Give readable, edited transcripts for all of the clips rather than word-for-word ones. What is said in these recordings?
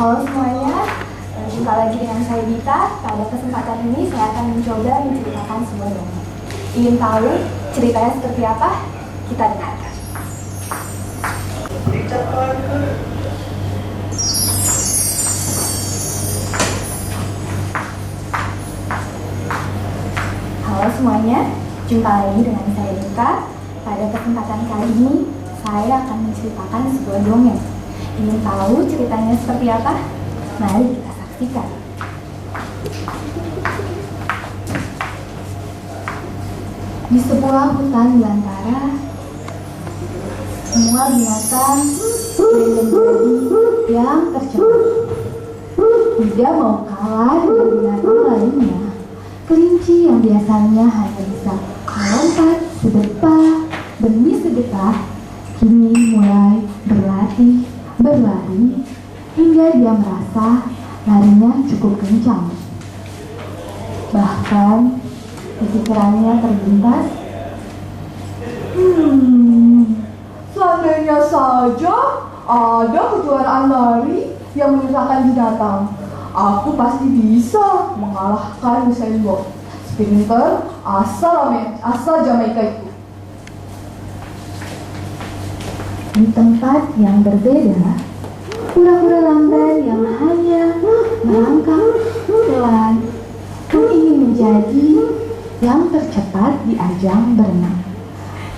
Halo semuanya, jumpa lagi dengan saya Dita. Pada kesempatan ini saya akan mencoba menceritakan sebuah dongeng. Ingin tahu ceritanya seperti apa? Kita dengarkan. Halo semuanya, jumpa lagi dengan saya Dita. Pada kesempatan kali ini saya akan menceritakan sebuah dongeng. Ingin tahu ceritanya seperti apa? Mari kita saksikan. Di sebuah hutan belantara, semua binatang menjadi yang tercepat. Tidak mau kalah dengan binatang lainnya, kelinci yang biasanya hanya bisa melompat sedepa demi sedepa, kini mulai berlari hingga dia merasa larinya cukup kencang. Bahkan di pikirannya terlintas, seandainya saja ada kejuaraan lari yang menyusahkan binatang, aku pasti bisa mengalahkan Usain Bolt, sprinter asal Jamaika itu. Di tempat yang berbeda, kura-kura lamban yang hanya melangkah pelan pun ingin menjadi yang tercepat di ajang berenang.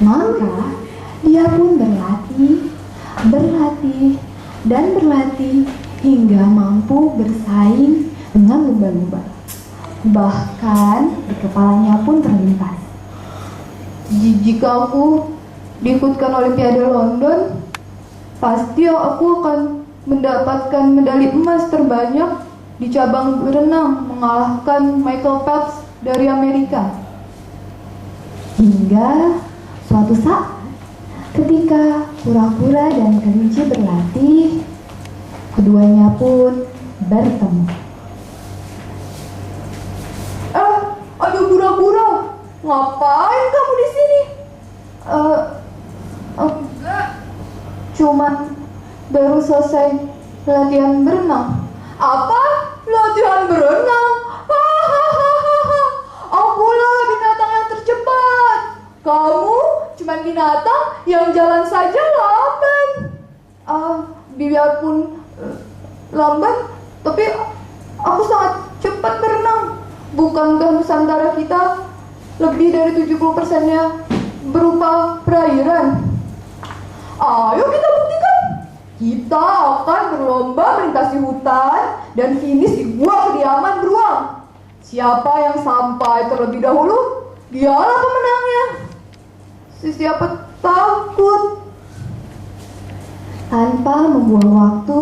Maka dia pun berlatih hingga mampu bersaing dengan lumba-lumba. Bahkan di kepalanya pun terlintas, Jika aku diikutkan Olimpiade London, pasti aku akan mendapatkan medali emas terbanyak di cabang berenang, mengalahkan Michael Phelps dari Amerika. hingga suatu saat ketika kura-kura dan kelinci berlatih, keduanya pun bertemu. Aduh kura-kura, ngapain kamu di sini? Enggak, cuman baru selesai latihan berenang. Apa? Latihan berenang? Akulah binatang yang tercepat. Kamu cuman binatang yang jalan saja lamban. Biarpun lamban, tapi aku sangat cepat berenang. Bukankah Nusantara kita lebih dari 70%-nya berupa perairan? Ayo kita buktikan. Kita akan berlomba melintasi hutan dan finish di gua kediaman beruang. Siapa yang sampai terlebih dahulu, dialah pemenangnya. Siapa takut? Tanpa membuang waktu,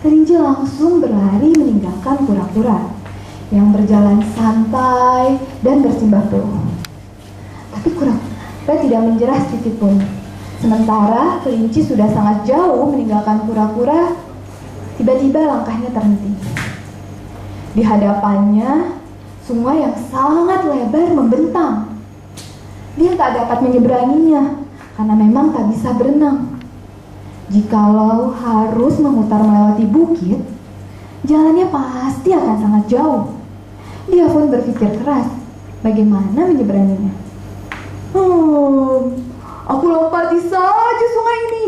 kelinci langsung berlari meninggalkan kura-kura yang berjalan santai dan bersimbah peluh. Tapi kura-kura tidak menjerah sedikit pun. Sementara kelinci sudah sangat jauh meninggalkan kura-kura, tiba-tiba langkahnya terhenti. Di hadapannya, sungai yang sangat lebar membentang. Dia tak dapat menyeberanginya karena memang tak bisa berenang. Jikalau harus memutar melewati bukit, jalannya pasti akan sangat jauh. Dia pun berpikir keras bagaimana menyeberanginya. Aku lompati saja sungai ini.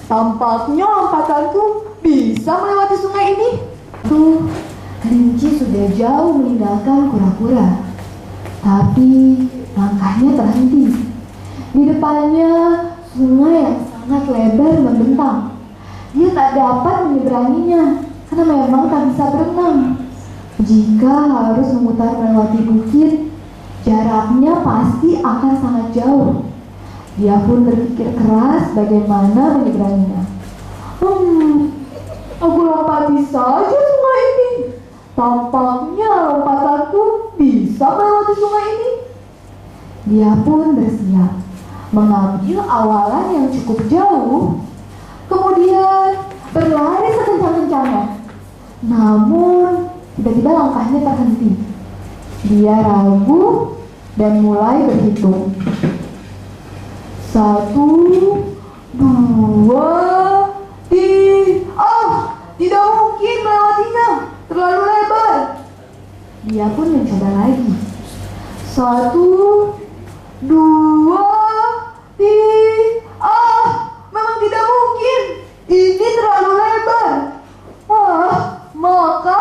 Tampaknya lompatanku bisa melewati sungai ini. Tuh, kelinci sudah jauh meninggalkan kura-kura, tapi langkahnya terhenti. Di depannya sungai yang sangat lebar membentang. Dia tak dapat menyeberanginya karena memang tak bisa berenang. Jika harus memutar melewati bukit, jaraknya pasti akan sangat jauh. Dia pun berpikir keras bagaimana menyeberanginya. Aku lompati saja sungai ini. Tampaknya lompatanku bisa melewati sungai ini. Dia pun bersiap mengambil awalan yang cukup jauh, kemudian berlari sekencang-kencangnya. Namun tiba-tiba langkahnya terhenti. Dia ragu dan mulai berhitung. 1, 2, 3. Dia pun mencoba lagi. 1, 2, memang tidak mungkin. Ini terlalu lebar. Maka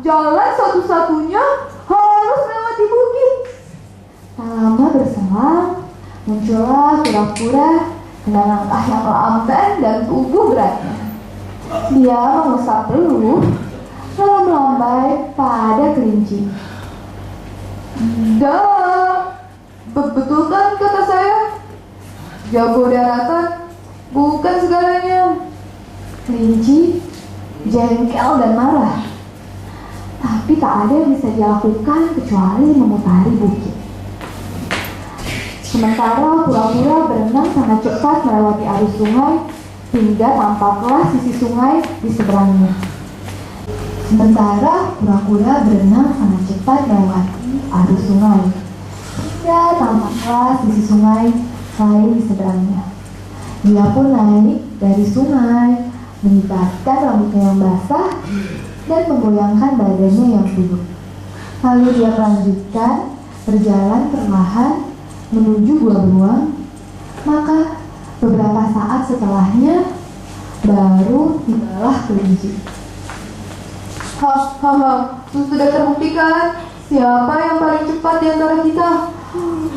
jalan satu-satunya harus melewati bukit. Tak lama berselang, muncullah kura-kura dengan langkah yang lamban dan tubuh beratnya. Dia mengusap peluh, lalu melambai pada kelinci. Betul kan kata saya? Jago daratan bukan segalanya. Kelinci jengkel dan marah. Tapi tak ada yang bisa dilakukan kecuali memutari bukit. Sementara kura-kura berenang sangat cepat melewati arus sungai hingga tampaklah sisi sungai di seberangnya. Sementara kura-kura berenang sangat cepat melewati arus sungai hingga tampaklah sisi sungai lain di seberangnya. Dia pun naik dari sungai, mengibatkan rambutnya yang basah dan menggoyangkan badannya yang duduk. Lalu dia melanjutkan berjalan perlahan menuju gua beruang. Maka beberapa saat setelahnya baru tibalah kelinci. Sudah terbuktikan siapa yang paling cepat di antara kita.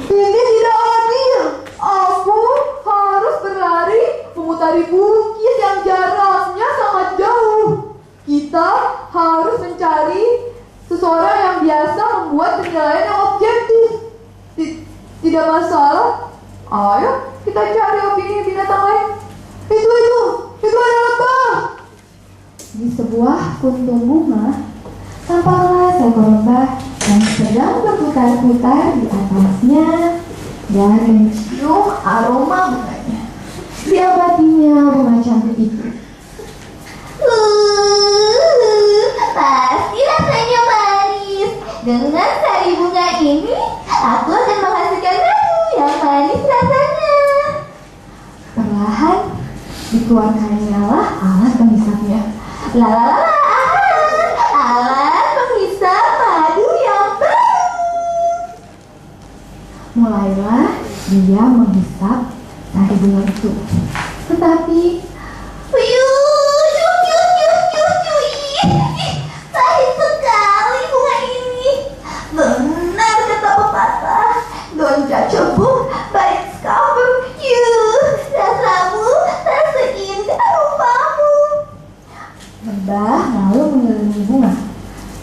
Ini tidak adil. Aku harus berlari memutari bukit yang jaraknya sangat jauh. Kita harus mencari seseorang yang biasa membuat penilaian yang objektif. Tidak masalah. Ayo kita cari opini binatang lain. Itu ada apa? Di sebuah kuntung bunga, tampaklah seekor lebah yang sedang berputar-putar di atasnya dan mencium aroma bunganya. Diabadinya bunga cantik itu. Pasti rasanya manis. Dengan sari bunga ini, aku akan menghasilkan madu yang manis rasanya. Perlahan dikeluarkannya alat penghisapnya. Alat penghisap madu yang baru. Mulailah dia menghisap sari bunga itu. Tetapi pahit sekali bunga ini. Benar kata pepatah, don't judge a book by its cover. Rasamu tak seindah rupamu. lebah lalu mengelilingi bunga,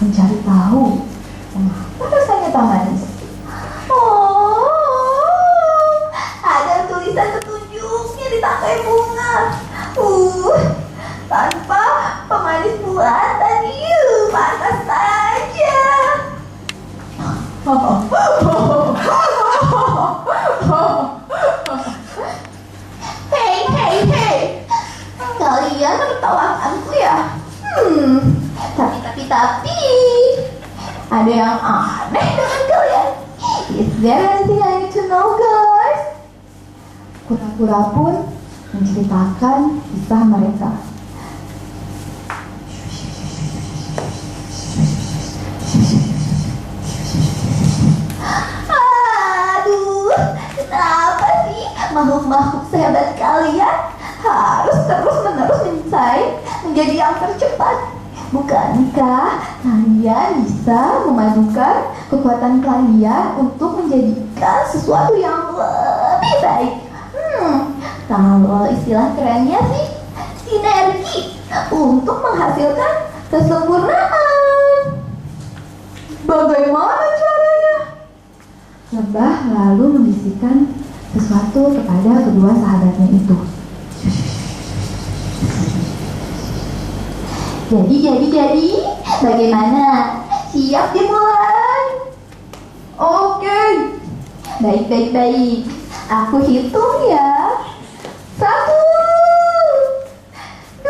mencari tahu mengapa rasanya tak manis. Ada tulisan petunjuknya di tangkai bunga. Tanpa pemanis buatan, pantas saja. Hei, kalian menertawakanku ya? Tapi ada yang aneh dengan kalian. Is there anything I need to know, guys? Kura-kura pun menceritakan kisah mereka. Aduh, kenapa sih makhluk-makhluk sehebat kalian harus terus-menerus menjadi yang tercepat? Bukankah kalian bisa memadukan kekuatan kalian untuk menjadikan sesuatu yang lebih baik? Kalau istilah kerennya sih sinergi untuk menghasilkan kesempurnaan. Bagaimana caranya? Lebah lalu membisikkan sesuatu kepada kedua sahabatnya itu. Jadi, bagaimana? Siap dimulai? Oke. Baik. Aku hitung ya. 1, 2,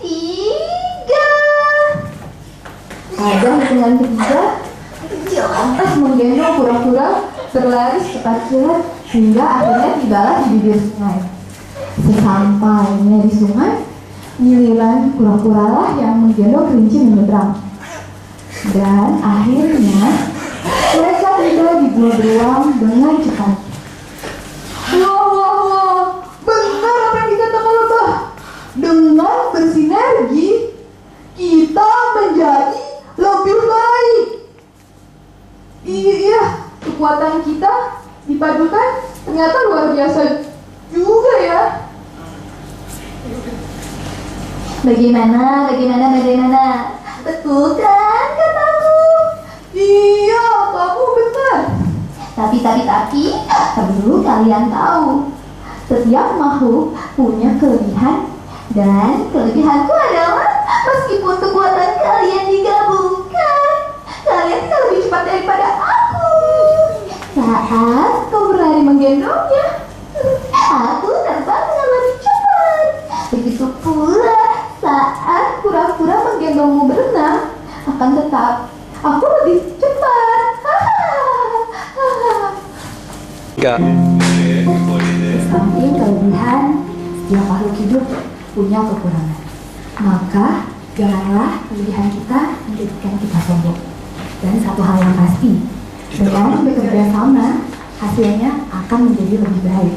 3. Pada hitungan ketiga, lantas menggendong kura-kura berlari secepat kilat hingga akhirnya tibalah di bibir sungai. Sesampainya di sungai, giliran kura-kura lah yang menggendong kelinci menyeberang. Dan akhirnya mereka tiba di gua beruang dengan cepat. Wah, benar apa yang dikatakan Lebah. Dengan bersinergi, kita menjadi lebih baik. Iya, kekuatan kita dipadukan ternyata luar biasa juga ya. Bagaimana? Betul kan kataku? Iya, kamu benar. Tapi, perlu kalian tahu, setiap makhluk punya kelebihan, dan kelebihanku adalah meskipun kekuatan kalian digabungkan, kalian bisa lebih cepat daripada aku. Saat kau berlari menggendongnya, aku terbang dengan lebih cepat. Begitu pula saat kura-kura menggendongmu berenang, akan tetap aku lebih cepat. Samping kelebihan, setiap makhluk hidup punya kekurangan. Maka janganlah kelebihan kita menjadikan kita sombong. Dan satu hal yang pasti, dengan bekerja sama, hasilnya akan menjadi lebih baik.